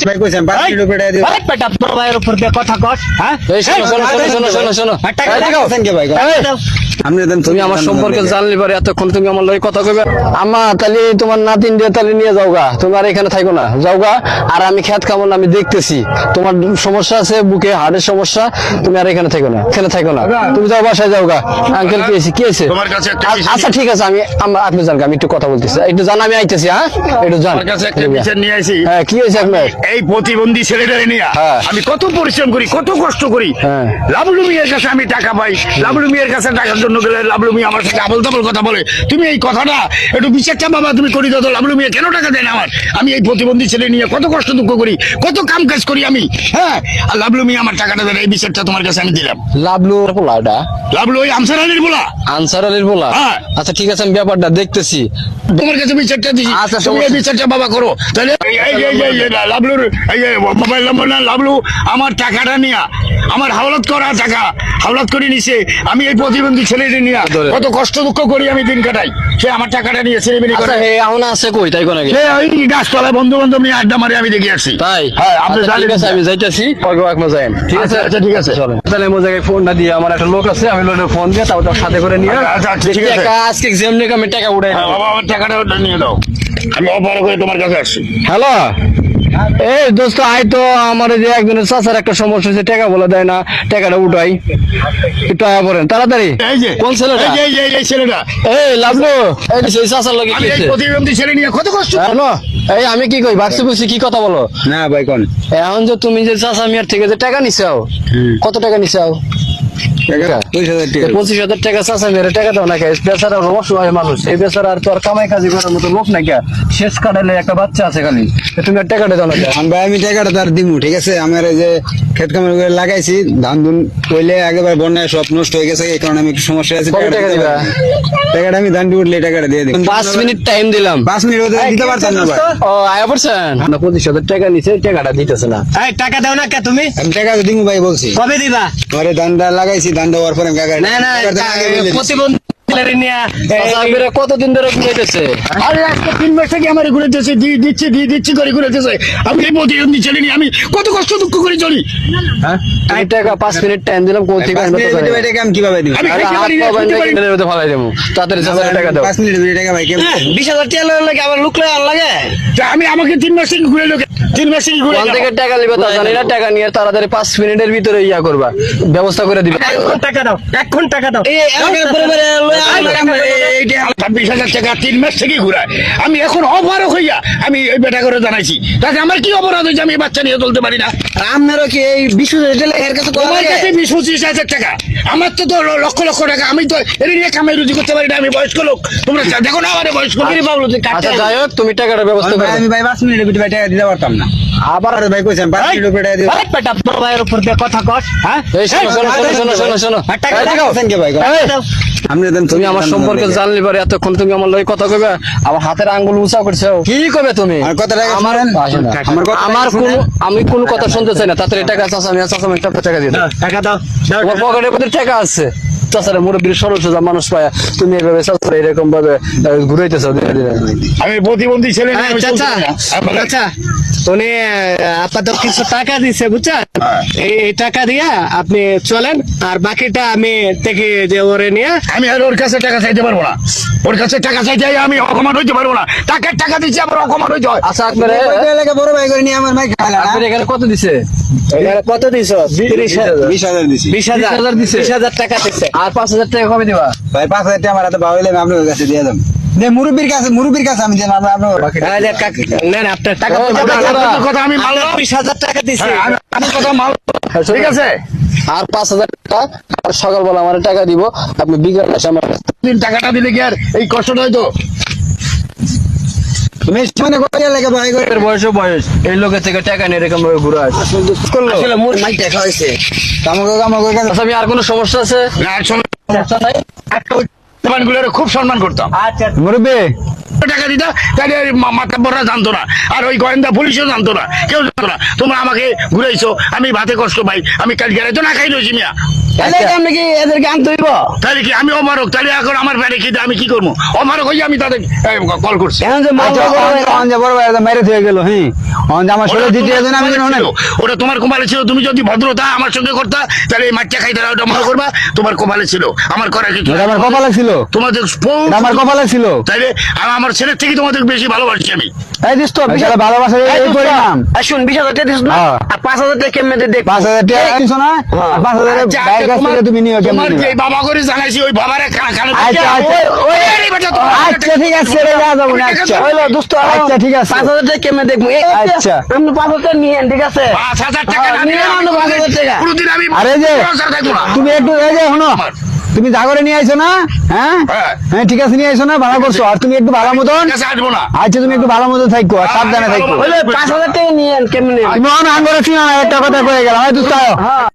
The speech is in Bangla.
ভাই কইছেন 5 মিনিট উপরে দিও আরে বেটা তোর ভাইয়ের উপর দিয়ে কথা কস হ্যাঁ এই শোনো টাকা দেন কে ভাই আপনি দেন তুমি আমার সম্পর্কে জানলি পারে এতক্ষণ তুমি আমার লগে কথা কইবে আম্মা তাহলে তোমার নাতিন দিয়ে তাহলে নিয়ে যাওগা তুমি আর এখানে থাকো না যাওগা আর আমি খেত খাবো না আমি দেখতেছি তোমার সমস্যা আছে বুকে হার্টের সমস্যা তুমি আর এখানে থাকো না তুমি যাও বাসায় যাওগা আঙ্কেল কি হয়েছে তোমার কাছে একটা আচ্ছা ঠিক আছে আপনি জান আমি একটু কথা বলতেছি একটু জান আমি আইতেছি হ্যাঁ একটু জান আমার কাছে একটা বিচার নিয়ে আইছি হ্যাঁ কি হয়েছে আপনার এই প্রতিবন্ধী ছেলেটারে নিয়ে হ্যাঁ। আমি কত পরিশ্রম করি কত কষ্ট করি হ্যাঁ। লাবলু মিয়ার কাছে আমি টাকা পাই লাবলু মিয়ার কাছে টাকার জন্য গেলে লাবলু মিয়া আমার সাথে আবল তাবল কথা বলে তুমি এই কথাটা একটু বিচারটা বাবা তুমি করি দাও তো লাবলু মিয়া কেন টাকা দেয় না আমার আমি এই প্রতিবন্ধী ছেলে নিয়ে কত কষ্ট দুঃখ করি কত কাম কাজ করি আমি হ্যাঁ আর লাবলু মিয়া আমার টাকাটা দেয় এই বিচারটা তোমার কাছে আমি দিলাম লাভলু পোলাটা লাবলু ওই আমসার আলীর বলা আনসার আলীর পোলা হ্যাঁ। আচ্ছা ঠিক আছে আমি ব্যাপারটা দেখতেছি তোমার কাছে বিচারটা দিছি আচ্ছা, তুমি এই সমস্যা- বিচারটা বাবা করো তাহলে এই লাবলুর এই যে মোবাইল নম্বর না লাবলু আমার টাকাটা নিয়া আমার হাওলাত করা টাকা হাওলাত করে নিছে আমি এই প্রতিবন্ধী ছেলেটি নিয়ে কত কষ্ট দুঃখ করি আমি দিন কাটাই সে আমার টাকাটা নিয়ে ছেলেমেলি আচ্ছা করে হে এখন আছে কই তাই কোন সে ওই গাছতলায় বন্ধু বান্ধব নিয়ে আড্ডা মারে আমি দেখে আসছি তাই হ্যাঁ আপনি আচ্ছা, ঠিক জানেন আছে আমি যাইতেছি পরে একবার যাইম ঠিক আছে আচ্ছা ঠিক আছে চলেন তাহলে আমার জায়গায় ফোনটা দিয়ে আমার একটা লোক আছে আমি লোকের ফোন দিয়ে তাও সাথে করে নিয়ে আচ্ছা, ঠিক দেখি আছে। একা আজকে এক্সাম নিয়ে আমি টাকা উঠাই হ্যাঁ, বাবা আমার টাকাটা নিয়ে দাও আমি অপার করে তোমার কাছে আসছি হ্যালো এই দোস্ত আই তো আমার যে একজনের চাচার একটা সমস্যা হয়েছে টাকা বলে দেয় না টাকাটা উঠাই একটু আয়া পড়েন তাড়াতাড়ি এই যে কোন ছেলেটা এই ছেলেটা এই লাভলু এই যে সেই চাচার লগে আমি কি এই হয়েছে প্রতিবন্ধী ছেলে নিয়ে কত কষ্ট জানো এই আমি কি কই বাক্সে বসে কি কথা বলো না ভাই কোন এখন যে তুমি যে চাচা মিয়ার থেকে যে টাকা নিছাও কত টাকা নিছাও টাকা 20000 টাকা 25,000 টাকা চাচা মেরে টাকা দাও না খাই বেচারা অসহায় মানুষ এই বেচারা আর তো আর কামাই কাজি করার মতো লোক নাই কে শেষ কাটালে একটা বাচ্চা আছে খালি তুমি আর টাকাটা দাও না কে? ভাই আমি টাকাটা তার দিমু ঠিক আছে আমার এই যে ক্ষেত কামার করে লাগাইছি ধান ধুন কইলে আগেবার বন্যায় সব নষ্ট হয়ে গেছে এই কারণে আমি একটু সমস্যা আছে কত টাকা দিবা? টাকাটা আমি ধান উঠলে টাকাটা দিয়ে দিই 5 মিনিট টাইম দিলাম 5 মিনিট হতে দিতে পারতাম না ভাই ও আয়া পড়ছেন না 25,000 টাকা নিছে টাকাটা দিতেছে না এই টাকা দাও না কে তুমি আমি টাকা দিমু ভাই বলছি কবে দিবা ঘরে ধানটা লাগাইছি ধানটা হওয়ার পরে আমি কাকা না না প্রতিবন্ধী ছেলেরে নিয়ে চাচা মেরে কতদিন ধরে ঘুরাইতেছে আরে আজকে 3 মাস থেকে আমার ঘুরেতেছে দিচ্ছি করে ঘুরেতেছে আমি এই প্রতিবন্ধী ছেলে নিয়ে আমি কত কষ্ট দুঃখ করে চলি হ্যাঁ আমি টাকা 5 মিনিট টাইম দিলাম কোথা থেকে আনবো তো জানি না। টাকা আমি কিভাবে দিব আমি আরে খাইতে হাত পারি না, পা খেতে বান্ধা পারি না। কিনে ফালাই দেবো তাড়াতাড়ি চাচা টাকা দাও 5 মিনিট টাকা ভাই কেমন 20,000 টাকা লাগে আবার লুকলে আর লাগে তা আমি আমাকে 3 মাস থেকে ঘুরে লোকে 3 মাস থেকে ঘুরে কোন থেকে টাকা লিবে তা জানি না টাকা নিয়ে তাড়াতাড়ি 5 মিনিটের ভিতরে ইয়া করবা ব্যবস্থা করে দিবে টাকা দাও এখন টাকা দাও এই এইটা 20,000 টাকা 3 মাস থেকে ঘুরায় আমি এখন অপারক হইয়া আমি এই বেটা করে জানাইছি তাতে আমার কি অপরাধ হয়েছে আমি এই বাচ্চা নিয়ে চলতে পারি না আপনারও কি এই 20,000 টাকা এর কাছে তোমার কাছে 20-25,000 টাকা আমার তো লক্ষ লক্ষ টাকা আমি তো এর নিয়ে কামাই রুজি করতে পারি না আমি বয়স্ক লোক তোমরা দেখো না আমার বয়স্ক লোক বাবলু তুই আচ্ছা যাই হোক তুমি টাকাটা ব্যবস্থা করে আমি ভাই 5 মিনিটের ভিতরে টাকা দিতে পারতাম না আবার ভাই কইছেন 5 মিনিট উপরে টাকা দিও আরে বেটা তোর ভাইয়ের উপর দিয়ে কথা কস হ্যাঁ এই শোনো টাকা দেন কে ভাই আপনি দেন তুমি আমার সম্পর্কে জানলি পারে এতক্ষণ তুমি আমার লগে কথা কইবে আমার হাতের আঙ্গুল উঁচা করছো কি কইবে তুমি আর কত টাকা আমার শুনেন? আসে না। আমার কথা আমার শুনেন? কোনো আমি কোনো কথা শুনতে চাই না তাড়াতাড়ি টাকা চাচা আমি একটা টাকা দিয়ে দাও টাকা দাও তোমার পকেটের মধ্যে টাকা আছে চাচারে মুরব্বীর সরল সোজা মানুষ পায় তুমি এইভাবে চাচারে এরকম ভাবে ঘুরাইতেছো দিনে দিনে আমি প্রতিবন্ধী ছেলে নিয়ে আমি চাচা চলতে পারি না। চাচা উনি আপাতত কিছু টাকা দিছে বুঝছেন এই টাকা দিয়া আপনি চলেন আর বাকিটা আমি থেকে যে ওরে নিয়ে আমি আর ওর কাছে টাকা চাইতে পারবো না ওর কাছে টাকা চাইতে আমি অকমান হইতে পারবো না টাকার টাকা দিচ্ছি আবার অকমান হইতে হয় আচ্ছা আপনারে এলাকা বড় ভাই করে নিয়ে আমার ভাই খালা আপনার এখানে কত দিছে কত দিছো 20,000 দিছি 20,000 দিছে। 20,000 টাকা দিছে আর 5,000 টাকা কবে দিবা ভাই 5,000 টাকা আমার হাতে পাওয়াইলে আমি আপনার কাছে দিয়ে দেব নে মুরব্বির কাছে আমি দিলাম আপনার বাকি আরে কাকা না না আপনার টাকা ও, টাকা দাদা, আপনার কথা আমি মানলাম 20,000 টাকা দিছি হ্যাঁ, আমি কথা মানলাম ঠিক আছে আর 5,000 টাকা আর সকালবেলা আমার টাকা দিব আপনি বিকাল এসে আমার দিন টাকাটা দিলে কি আর এই কষ্টটা হয়তো তুমি মানে কত এলাকা ভাই করে বয়স এই লোকের থেকে টাকা নিয়ে এরকম ভাবে ঘুরে আসে আসলে মোর মাই দেখা হইছে কামাকে কাছে আচ্ছা আমি আর কোনো সমস্যা আছে না আসলে দোকানগুলোর খুব সম্মান করতাম আচ্ছা মুরব্বি টাকা দিতা তাহলে মাতাব্বররা জানতো না, আর ওই গোয়েন্দা পুলিশও জানতো না, কেউ জানতো না। তোমরা আমাকে ঘুরাইছো, আমি ভাতে কষ্ট পাই, আমি কাল গেলে তো না খাই রয়েছি মিয়া। তাহলে আমি কি এদেরকে আনতে হইব? তাহলে কি আমি অমারক? তাহলে এখন আমার পেটে খিদে, আমি কি করবো? অমারক হয়ে আমি তাদের কল করছি। এখন যে আচ্ছা, অন যে বড় ভাই মেরে থেকে গেল, হ্যাঁ অন যে আমার শরীরে দিতে যেন আমি ওটা কোনো ছিল, ওটা তোমার কপালে ছিল। তুমি যদি ভদ্রতা আমার সঙ্গে করতা তাহলে এই মাঠটা খাইতে ওটা মনে করবা তোমার কপালে ছিল, আমার করার কিছু এটা আমার কপালে ছিল, তোমাদের এটা আমার কপালে ছিল। তাইলে আমার ছেলের থেকে তোমাদের বেশি ভালোবাসি আমি। এই দিস তো আসলে ভালোবাসা এই পরিমাণ। শুন 20,000 টাকা দিস না, হ্যাঁ। আর 5,000 টাকা কেমনে দেখ 5,000 টাকা কিনছো না, 5,000 আচ্ছা, বাইরের কাছ তোমার- থেকে তুমি নিও কেমন তোমার নিবা? যে বাবা করে জানাইছি ওই বাবারে খানা আচ্ছা, আচ্ছা। আচ্ছা ঠিক আছে, রে যা যাবো না। আচ্ছা হইলো দোস্ত, আচ্ছা ঠিক আছে। 5,000 টাকা কেমনে দেখবো? আচ্ছা। আপনি 5,000 টাকা নিয়েন, ঠিক আছে? 5,000 টাকা না নিয়ে দিলে আমি আনো 5,000 টাকা। কোনোদিন আমি আরে যে সংসার থাকবো না। তুমি একটু এই যে শোনো, তুমি জাগরে নিয়ে আইছো না, হ্যাঁ হ্যাঁ। হ্যাঁ ঠিক আছে নিয়ে আইছো না, ভালো করছো। আর তুমি একটু ভালো মতন, কাছে আসবো না। আচ্ছা তুমি একটু ভালো মতো থাকো আর সাবধানে থাকো। হইলো 5,000 টাকা নিয়েন, কেমনে? তুমি অন আঙ্গরে চিনো না, একটা কথা কয়ে গেলাম, হয় দুস্তা। হ্যাঁ।